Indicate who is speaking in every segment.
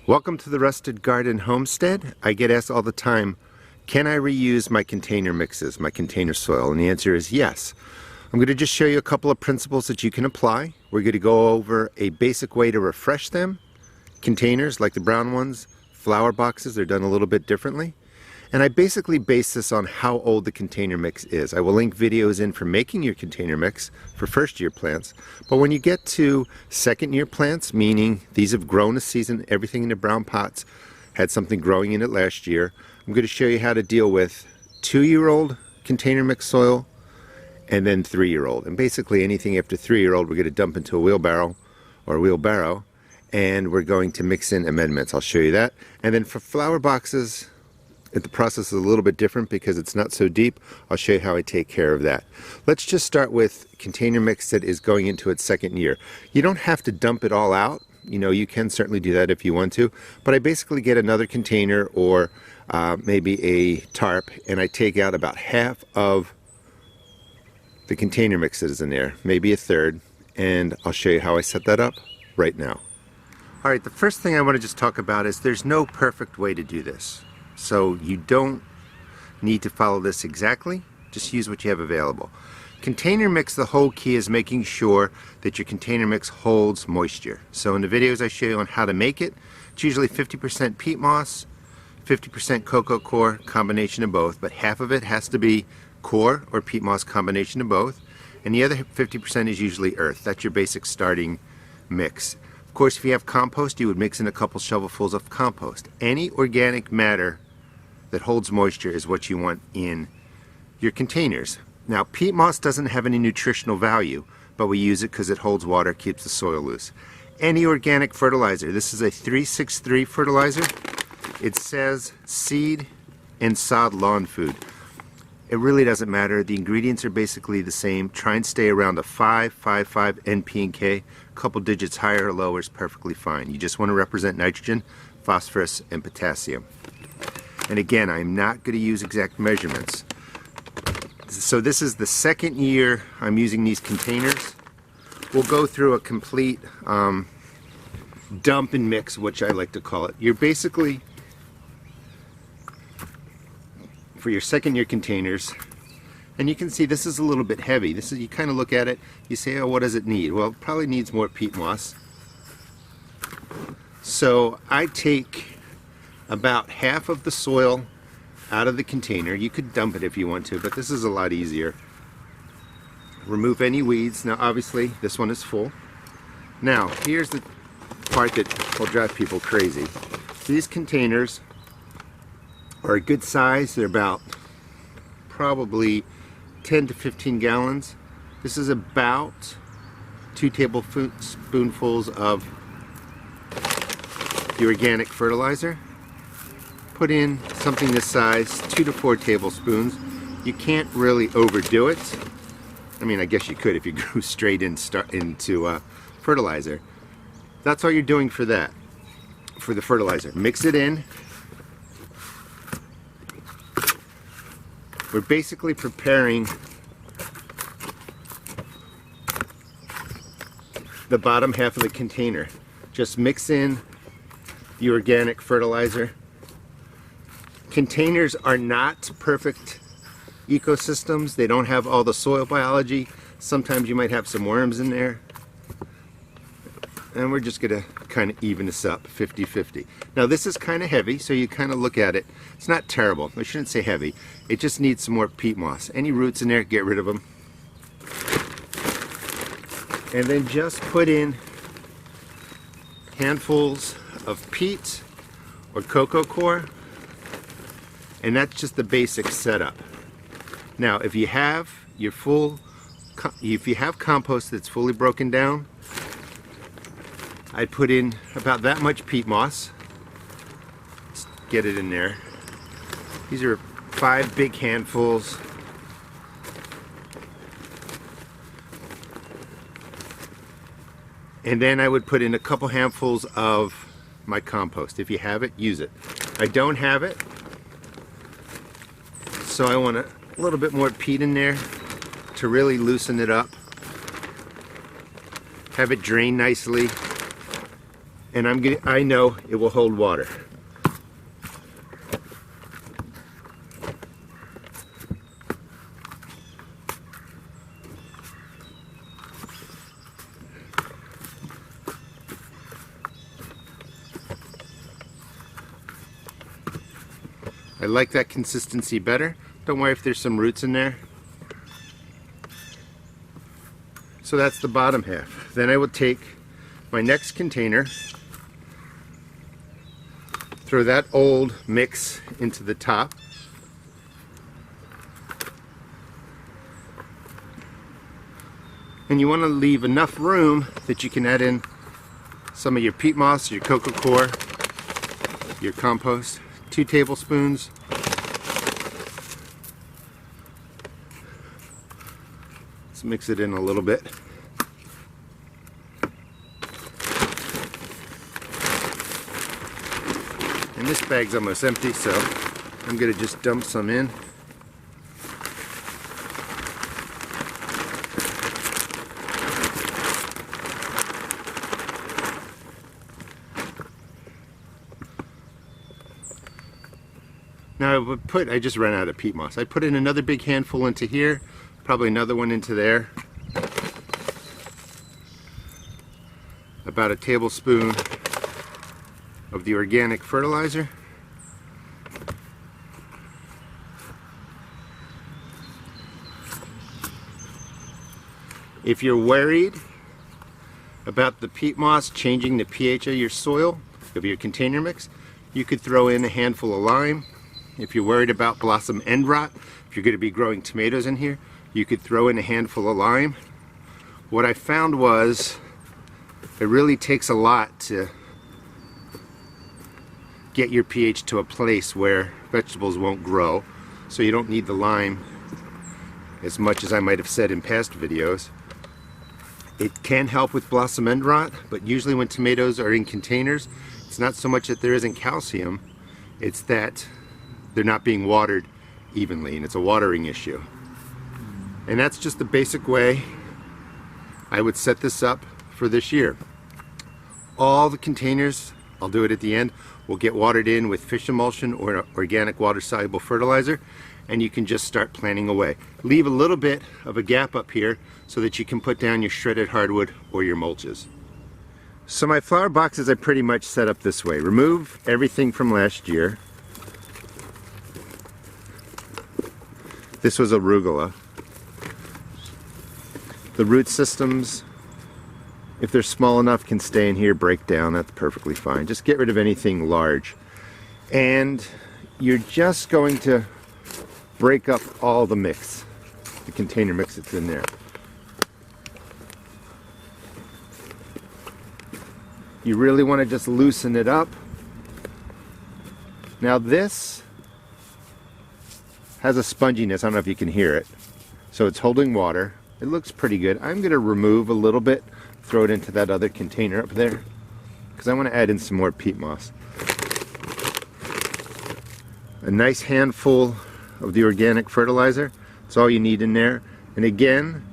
Speaker 1: Welcome to the Rusted Garden Homestead. I get asked all the time, can I reuse my container mixes, my container soil? And the answer is yes. I'm going to just show you a couple of principles that you can apply. We're going to go over a basic way to refresh them. Containers like the brown ones, flower boxes, they're done a little bit differently. And I basically base this on how old the container mix is. I will link videos in for making your container mix for first year plants. But when you get to second year plants, meaning these have grown a season, everything in the brown pots had something growing in it last year, I'm going to show you how to deal with 2-year-old container mix soil and then 3-year-old. And basically anything after 3-year-old we're going to dump into a wheelbarrow or a wheelbarrow, and we're going to mix in amendments. I'll show you that. And then for flower boxes, the process is a little bit different because it's not so deep. I'll show you how I take care of that. Let's just start with container mix that is going into its second year. You don't have to dump it all out. You know, you can certainly do that if you want to, but I basically get another container or maybe a tarp, and I take out about half of the container mix that is in there, maybe a third, and I'll show you how I set that up right now. All right, the first thing I want to just talk about is there's no perfect way to do this. So you don't need to follow this exactly, just use what you have available. Container mix, the whole key is making sure that your container mix holds moisture. So in the videos I show you on how to make it, it's usually 50% peat moss, 50% cocoa coir, combination of both, but half of it has to be coir or peat moss, combination of both, and the other 50% is usually earth. That's your basic starting mix. Of course, if you have compost, you would mix in a couple shovelfuls of compost. Any organic matter that holds moisture is what you want in your containers. Now, peat moss doesn't have any nutritional value, but we use it because it holds water, keeps the soil loose. Any organic fertilizer, this is a 363 fertilizer. It says seed and sod lawn food. It really doesn't matter. The ingredients are basically the same. Try and stay around a 5.55 NP and K. A couple digits higher or lower is perfectly fine. You just want to represent nitrogen, phosphorus, and potassium. And again, I'm not going to use exact measurements. So this is the second year I'm using these containers. We'll go through a complete dump and mix, which I like to call it. You're basically, for your second year containers, and you can see this is a little bit heavy. This is, you kind of look at it, you say, oh, what does it need? Well, it probably needs more peat moss. So I take about half of the soil out of the container. You could dump it if you want to, but this is a lot easier. Remove any weeds. Now obviously this one is full. Now here's the part that will drive people crazy. These containers are a good size. They're about probably 10 to 15 gallons. This is about 2 tablespoonfuls of the organic fertilizer. Put in something this size, 2 to 4 tablespoons. You can't really overdo it. I mean, I guess you could if you go straight into fertilizer. That's all you're doing for that, for the fertilizer. Mix it in. We're basically preparing the bottom half of the container. Just mix in the organic fertilizer. Containers are not perfect ecosystems. They don't have all the soil biology. Sometimes you might have some worms in there. And we're just going to kind of even this up, 50-50. Now this is kind of heavy, so you kind of look at it. It's not terrible. I shouldn't say heavy. It just needs some more peat moss. Any roots in there, get rid of them. And then just put in handfuls of peat or cocoa coir. And that's just the basic setup. Now if you have your if you have compost that's fully broken down, I put in about that much peat moss. Let's get it in there. These are 5 big handfuls. And then I would put in a couple handfuls of my compost. If you have it, use it. I don't have it, so I want a little bit more peat in there to really loosen it up. Have it drain nicely. and I know it will hold water. I like that consistency better. Don't worry if there's some roots in there. So that's the bottom half. Then I will take my next container, throw that old mix into the top. And you want to leave enough room that you can add in some of your peat moss, your coco coir, your compost. 2 tablespoons. Let's mix it in a little bit. And this bag's almost empty, so I'm going to just dump some in. Now I just ran out of peat moss. I put in another big handful into here, probably another one into there. About a tablespoon of the organic fertilizer. If you're worried about the peat moss changing the pH of your soil, of your container mix, you could throw in a handful of lime. If you're worried about blossom end rot, if you're going to be growing tomatoes in here, you could throw in a handful of lime. What I found was it really takes a lot to get your pH to a place where vegetables won't grow, so you don't need the lime as much as I might have said in past videos. It can help with blossom end rot, but usually when tomatoes are in containers, it's not so much that there isn't calcium, it's that they're not being watered evenly, and it's a watering issue. And that's just the basic way I would set this up for this year. All the containers, I'll do it at the end, will get watered in with fish emulsion or organic water-soluble fertilizer, and you can just start planting away. Leave a little bit of a gap up here so that you can put down your shredded hardwood or your mulches. So my flower boxes I pretty much set up this way. Remove everything from last year. This was arugula. The root systems, if they're small enough, can stay in here, break down. That's perfectly fine. Just get rid of anything large. And you're just going to break up all the mix, the container mix that's in there. You really want to just loosen it up. Now this has a sponginess, I don't know if you can hear it. So it's holding water. It looks pretty good. I'm going to remove a little bit, throw it into that other container up there, because I want to add in some more peat moss. A nice handful of the organic fertilizer. That's all you need in there. And again,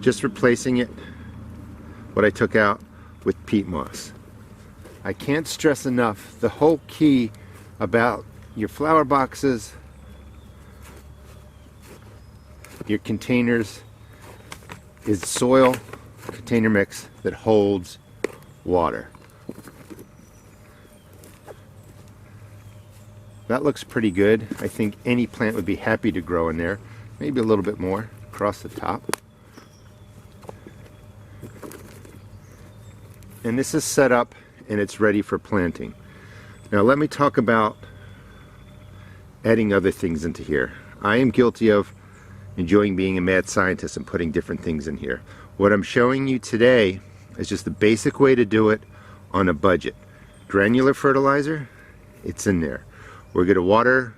Speaker 1: just replacing it, what I took out, with peat moss. I can't stress enough, the whole key about your flower boxes, your containers, is soil container mix that holds water. That looks pretty good. I think any plant would be happy to grow in there. Maybe a little bit more across the top. And this is set up and it's ready for planting. Now let me talk about adding other things into here. I am guilty of enjoying being a mad scientist and putting different things in here. What I'm showing you today is just the basic way to do it on a budget. Granular fertilizer, it's in there. We're going to water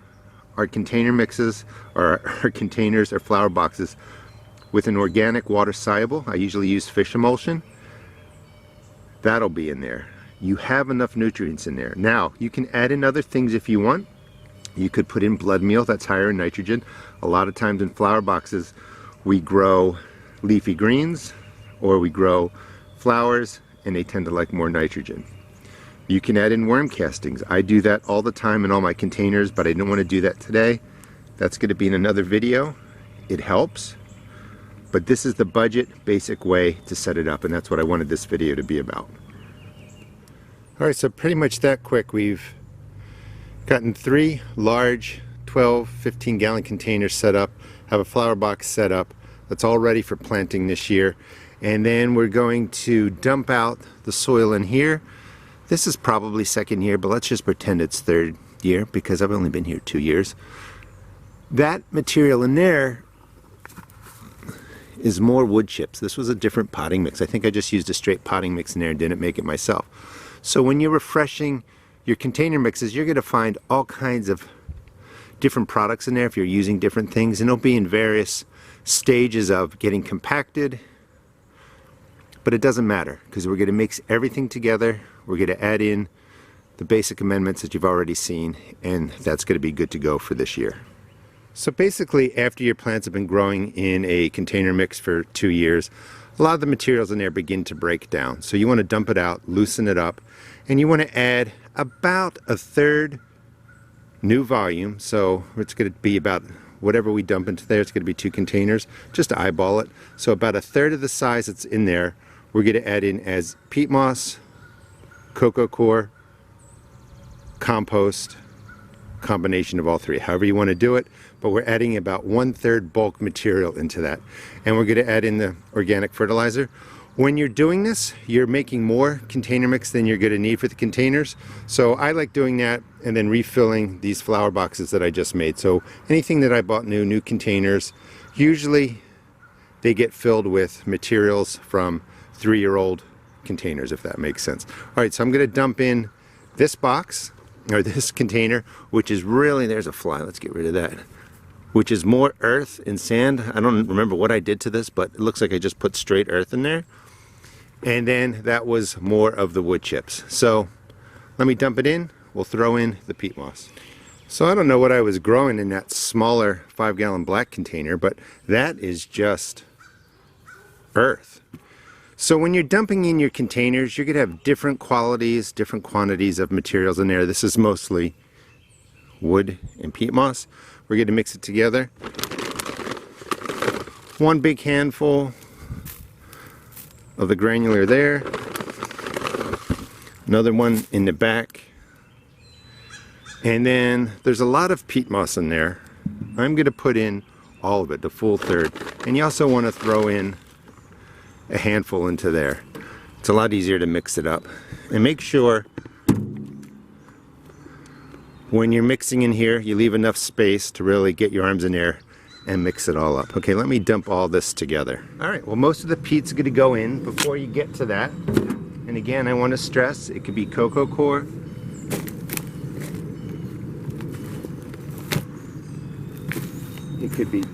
Speaker 1: our container mixes, or our containers, or flower boxes, with an organic water soluble. I usually use fish emulsion. That'll be in there. You have enough nutrients in there. Now, you can add in other things if you want. You could put in blood meal, that's higher in nitrogen. A lot of times in flower boxes, we grow leafy greens, or we grow flowers, and they tend to like more nitrogen. You can add in worm castings. I do that all the time in all my containers, but I didn't want to do that today. That's going to be in another video. It helps, but this is the budget, basic way to set it up, and that's what I wanted this video to be about. Alright, so pretty much that quick. We've gotten 3 large 12, 15 gallon containers set up, have a flower box set up. That's all ready for planting this year. And then we're going to dump out the soil in here. This is probably second year, but let's just pretend it's third year because I've only been here 2 years. That material in there is more wood chips. This was a different potting mix. I think I just used a straight potting mix in there and didn't make it myself. So when you're refreshing your container mixes, you're going to find all kinds of different products in there if you're using different things, and it'll be in various stages of getting compacted, but it doesn't matter because we're going to mix everything together. We're going to add in the basic amendments that you've already seen, and that's going to be good to go for this year. So basically, after your plants have been growing in a container mix for 2 years, a lot of the materials in there begin to break down. So you want to dump it out, loosen it up, and you want to add about a third new volume. So it's going to be about whatever we dump into there. It's going to be 2 containers, just to eyeball it. So about a third of the size that's in there, we're going to add in as peat moss, cocoa coir, compost, combination of all 3, however you want to do it, but we're adding about 1/3 bulk material into that. And we're going to add in the organic fertilizer. When you're doing this, you're making more container mix than you're going to need for the containers. So I like doing that and then refilling these flower boxes that I just made. So anything that I bought new containers, usually they get filled with materials from 3-year-old containers, if that makes sense. All right, so I'm going to dump in this box, or this container, which is really, there's a fly, let's get rid of that, which is more earth and sand. I don't remember what I did to this, but it looks like I just put straight earth in there. And then that was more of the wood chips. So let me dump it in. We'll throw in the peat moss. So I don't know what I was growing in that smaller 5-gallon black container, but that is just earth. So when you're dumping in your containers, you're going to have different qualities, different quantities of materials in there. This is mostly wood and peat moss. We're going to mix it together. 1 big handful of the granular there. Another one in the back. And then there's a lot of peat moss in there. I'm going to put in all of it, the full third. And you also want to throw in a handful into there. It's a lot easier to mix it up. And make sure when you're mixing in here, you leave enough space to really get your arms in there and mix it all up. Okay, let me dump all this together. All right, well, most of the peat's going to go in before you get to that. And again, I want to stress, it could be cocoa coir, it could be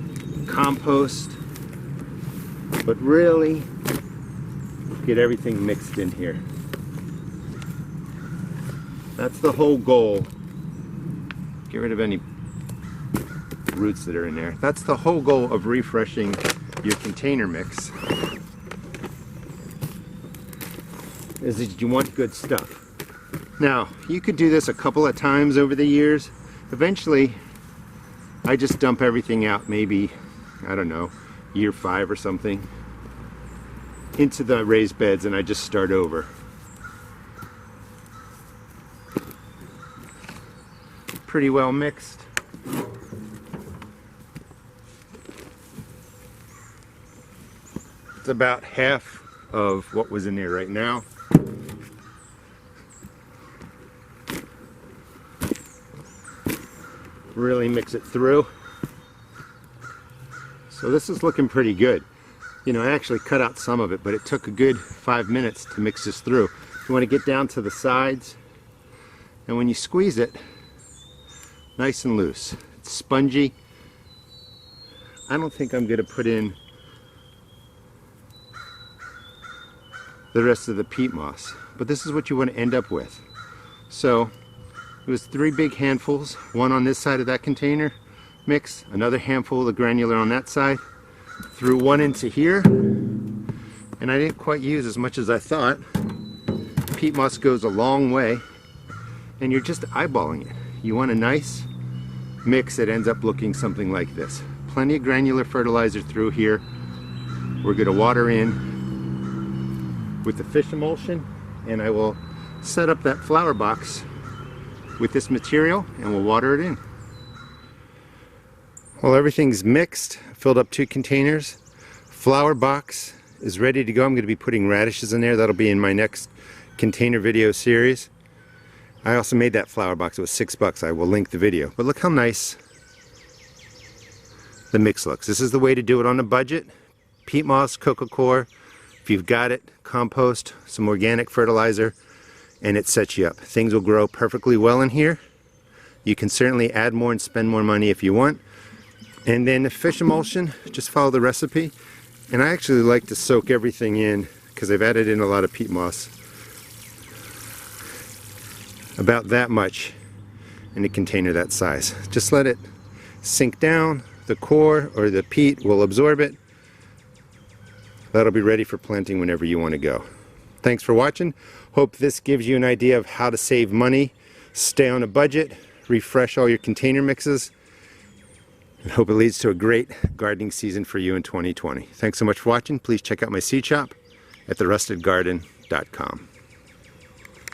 Speaker 1: compost, but really get everything mixed in here. That's the whole goal. Get rid of any roots that are in there. That's the whole goal of refreshing your container mix, is that you want good stuff. Now, you could do this a couple of times over the years. Eventually, I just dump everything out, maybe, I don't know, year 5 or something, into the raised beds, and I just start over. Pretty well mixed. It's about half of what was in there right now. Really mix it through. So this is looking pretty good. You know, I actually cut out some of it, but it took a good 5 minutes to mix this through. You want to get down to the sides, and when you squeeze it, nice and loose. It's spongy. I don't think I'm going to put in the rest of the peat moss, but this is what you want to end up with. So it was 3 big handfuls, 1 on this side of that container mix, another handful of the granular on that side, threw 1 into here, and I didn't quite use as much as I thought. peat moss goes a long way, and you're just eyeballing it. You want a nice mix that ends up looking something like this. Plenty of granular fertilizer through here. We're going to water in with the fish emulsion, and I will set up that flower box with this material and we'll water it in. Well, everything's mixed, filled up 2 containers. Flower box is ready to go. I'm going to be putting radishes in there. That'll be in my next container video series. I also made that flower box. It was $6. I will link the video. But look how nice the mix looks. This is the way to do it on a budget. Peat moss, coco coir, if you've got it, compost, some organic fertilizer, and it sets you up. Things will grow perfectly well in here. You can certainly add more and spend more money if you want. And then the fish emulsion, just follow the recipe. And I actually like to soak everything in because I've added in a lot of peat moss. About that much in a container that size. Just let it sink down. The coir or the peat will absorb it. That'll be ready for planting whenever you want to go. Thanks for watching. Hope this gives you an idea of how to save money, stay on a budget, refresh all your container mixes, and hope it leads to a great gardening season for you in 2020. Thanks so much for watching. Please check out my seed shop at therustedgarden.com.